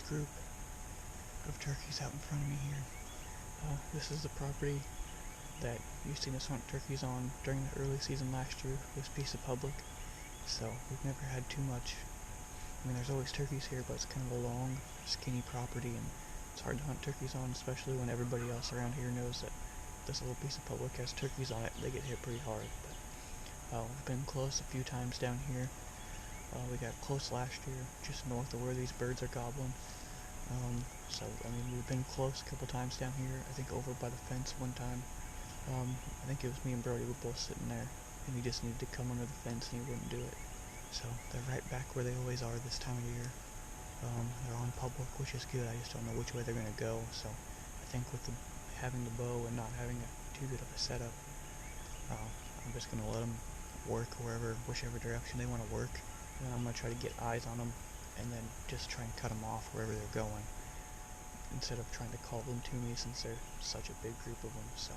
group of turkeys out in front of me here. This is the property that you've seen us hunt turkeys on during the early season last year. This piece of public, so we've never had too much. I mean, there's always turkeys here, but it's kind of a long, skinny property, and it's hard to hunt turkeys on, especially when everybody else around here knows that this little piece of public has turkeys on it. They get hit pretty hard. But we've been close a few times down here. We got close last year, just north of where these birds are gobbling. So, I mean, we've been close a couple times down here. I think over by the fence one time. I think it was me and Brody were both sitting there, and he just needed to come under the fence and he wouldn't do it. So they're right back where they always are this time of year. They're on public, which is good. I just don't know which way they're going to go. So I think with having the bow and not having too good of a setup, I'm just going to let them work whichever direction they want to work. And then I'm going to try to get eyes on them and then just try and cut them off wherever they're going, instead of trying to call them to me since they're such a big group of them. So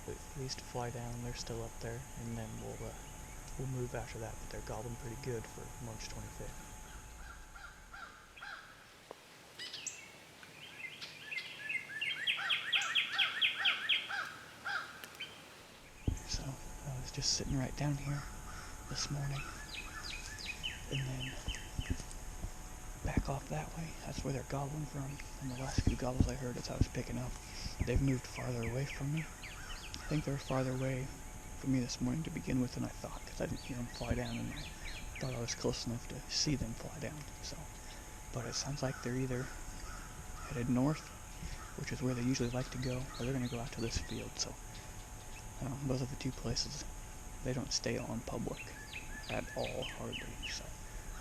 at least fly down, they're still up there, and then we'll move after that, but they're gobbling pretty good for March 25th. So I was just sitting right down here this morning, and then back off that way, that's where they're gobbling from. And the last few gobbles I heard as I was picking up, they've moved farther away from me. I think they were farther away from me this morning to begin with than I thought, because I didn't hear them fly down, and I thought I was close enough to see them fly down. So, but it sounds like they're either headed north, which is where they usually like to go, or they're going to go out to this field. So those are the two places. They don't stay on public at all, hardly. So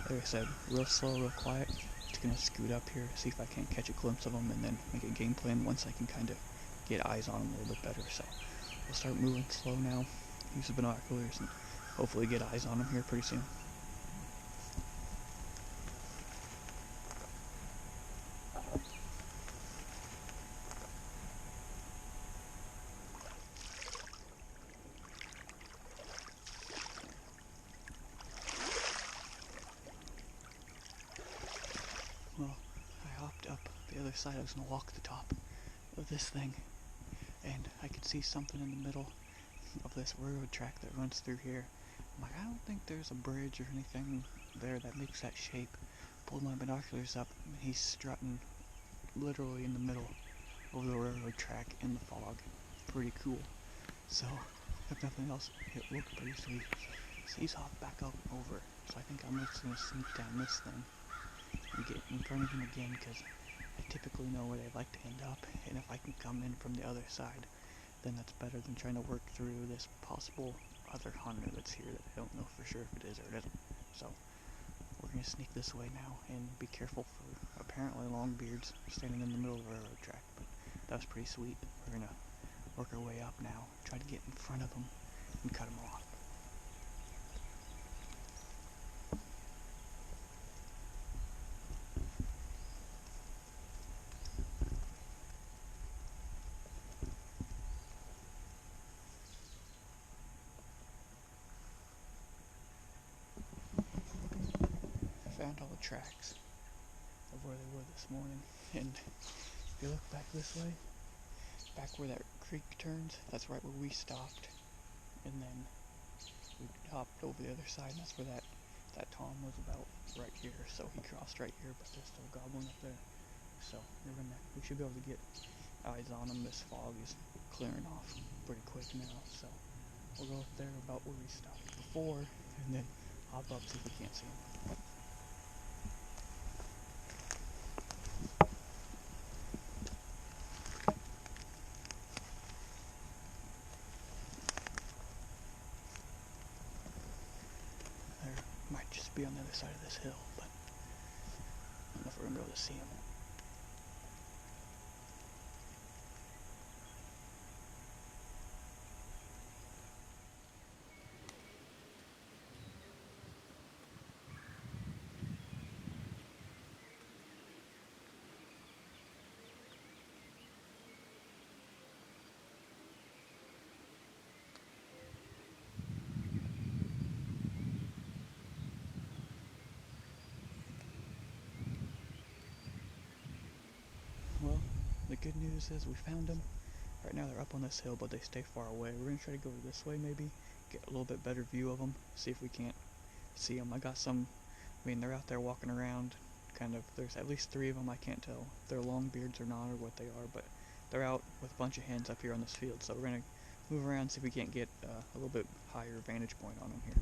like I said, real slow, real quiet. Just going to scoot up here, see if I can't catch a glimpse of them, and then make a game plan once I can kind of get eyes on them a little bit better. So we'll start moving slow now, use the binoculars, and hopefully get eyes on them here pretty soon. Well, I hopped up the other side. I was going to walk the top of this thing, and I could see something in the middle of this railroad track that runs through here. I'm like, I don't think there's a bridge or anything there that makes that shape. Pulled my binoculars up, and he's strutting literally in the middle of the railroad track in the fog. Pretty cool. So, if nothing else, it looked pretty sweet. So he's hopped back up over. So I think I'm just going to sneak down this thing and get in front of him again, because I typically know where they like to end up, and if I can come in from the other side, then that's better than trying to work through this possible other hunter that's here that I don't know for sure if it is or it isn't. So we're going to sneak this way now and be careful for apparently longbeards standing in the middle of the railroad track. But that was pretty sweet. We're going to work our way up now, try to get in front of them and cut them off. Found all the tracks of where they were this morning, and if you look back this way, back where that creek turns, that's right where we stopped, and then we hopped over the other side, and that's where that tom was about right here. So he crossed right here, but they're still gobbling up there. So we should be able to get eyes on them. This fog is clearing off pretty quick now, so we'll go up there about where we stopped before, and then hop up, see if we can't see them. Might just be on the other side of this hill, but I don't know if we're going to be able to see him. good news is we found them. Right now they're up on this hill, but they stay far away. We're going to try to go this way maybe, get a little bit better view of them, see if we can't see them. I got some, they're out there walking around, kind of, there's at least 3 of them. I can't tell if they're long beards or not or what they are, but they're out with a bunch of hens up here on this field. So we're going to move around, see if we can't get a little bit higher vantage point on them here.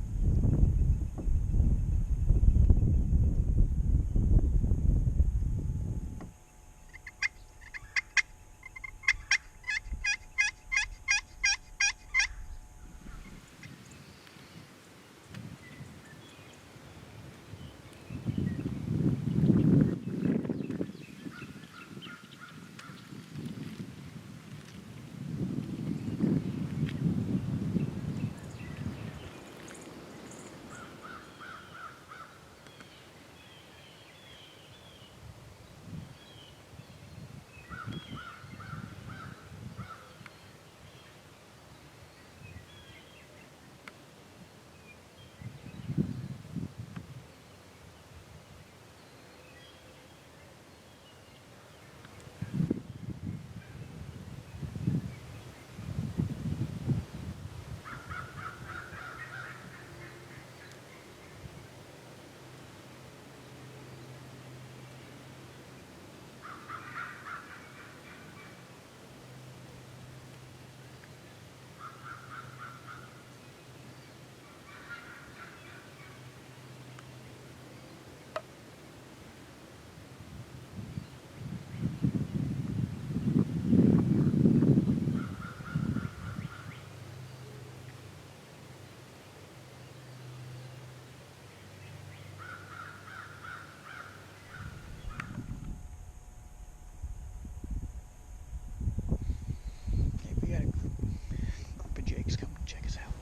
We got a group of jakes coming to check us out.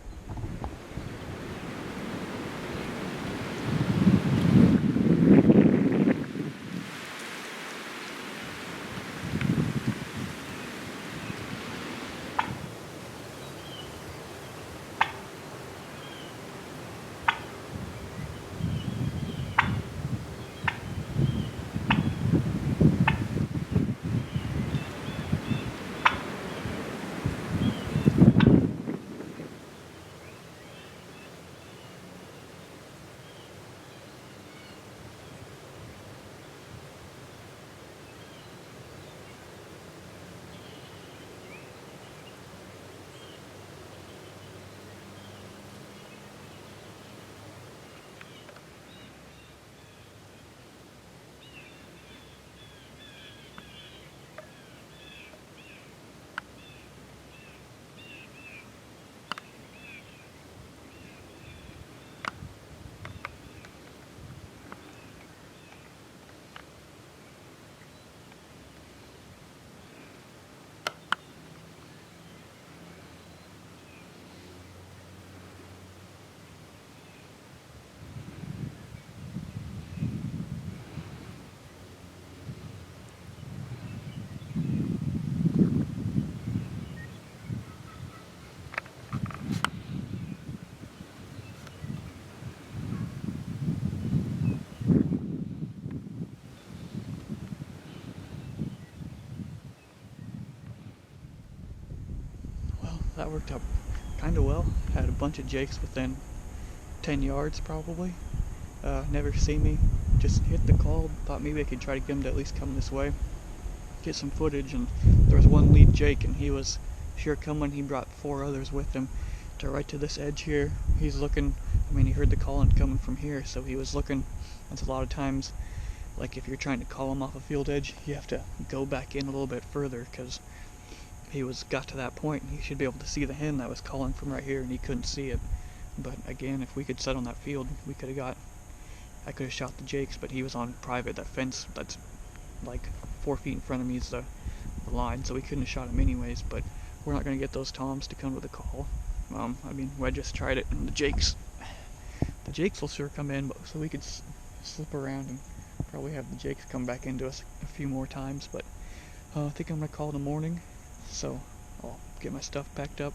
That worked out kind of well. Had a bunch of jakes within 10 yards probably. Never see me. Just hit the call. Thought maybe I could try to get him to at least come this way. Get some footage, and there was one lead jake, and he was sure coming. He brought 4 others with him to right to this edge here. He's looking, he heard the calling coming from here, so he was looking. That's a lot of times, like if you're trying to call him off a field edge, you have to go back in a little bit further, because he got to that point and he should be able to see the hen that was calling from right here, and he couldn't see it. But again, if we could set on that field, I could have shot the jakes, but he was on private. That fence that's like 4 feet in front of me is the line, so we couldn't have shot him anyways. But we're not going to get those toms to come to the call. I just tried it, and the jakes will sure come in, but so we could slip around and probably have the jakes come back into us a few more times. But I think I'm going to call in the morning, so I'll get my stuff packed up.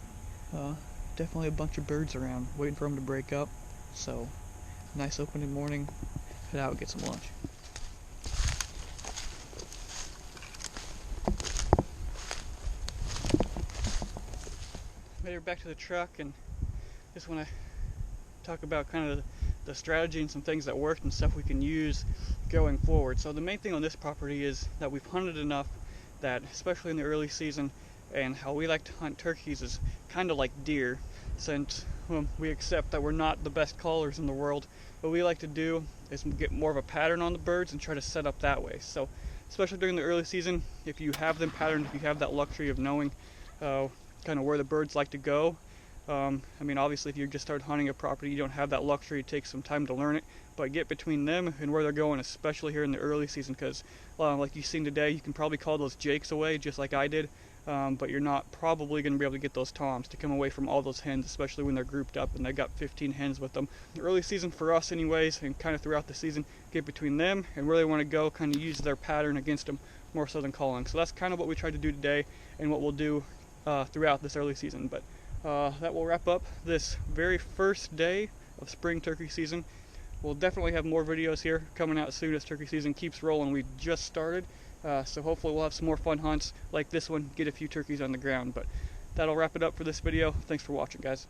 Definitely a bunch of birds around, waiting for them to break up. So nice opening morning. Head out, get some lunch. headed back to the truck and just want to talk about kind of the strategy and some things that worked and stuff we can use going forward. So the main thing on this property is that we've hunted enough that, especially in the early season, and how we like to hunt turkeys is kind of like deer, since we accept that we're not the best callers in the world. What we like to do is get more of a pattern on the birds and try to set up that way. So especially during the early season, if you have them patterned, if you have that luxury of knowing kind of where the birds like to go. I mean, obviously if you just start hunting a property, you don't have that luxury. It takes some time to learn it, but get between them and where they're going, especially here in the early season, because like you've seen today, you can probably call those jakes away just like I did, but you're not probably going to be able to get those toms to come away from all those hens, especially when they're grouped up and they got 15 hens with them. The early season for us anyways, and kind of throughout the season, get between them and where they want to go, kind of use their pattern against them more so than calling. So that's kind of what we tried to do today and what we'll do throughout this early season. But that will wrap up this very first day of spring turkey season. We'll definitely have more videos here coming out as soon as turkey season keeps rolling. We just started, so hopefully we'll have some more fun hunts like this one, get a few turkeys on the ground. But that'll wrap it up for this video. Thanks for watching, guys.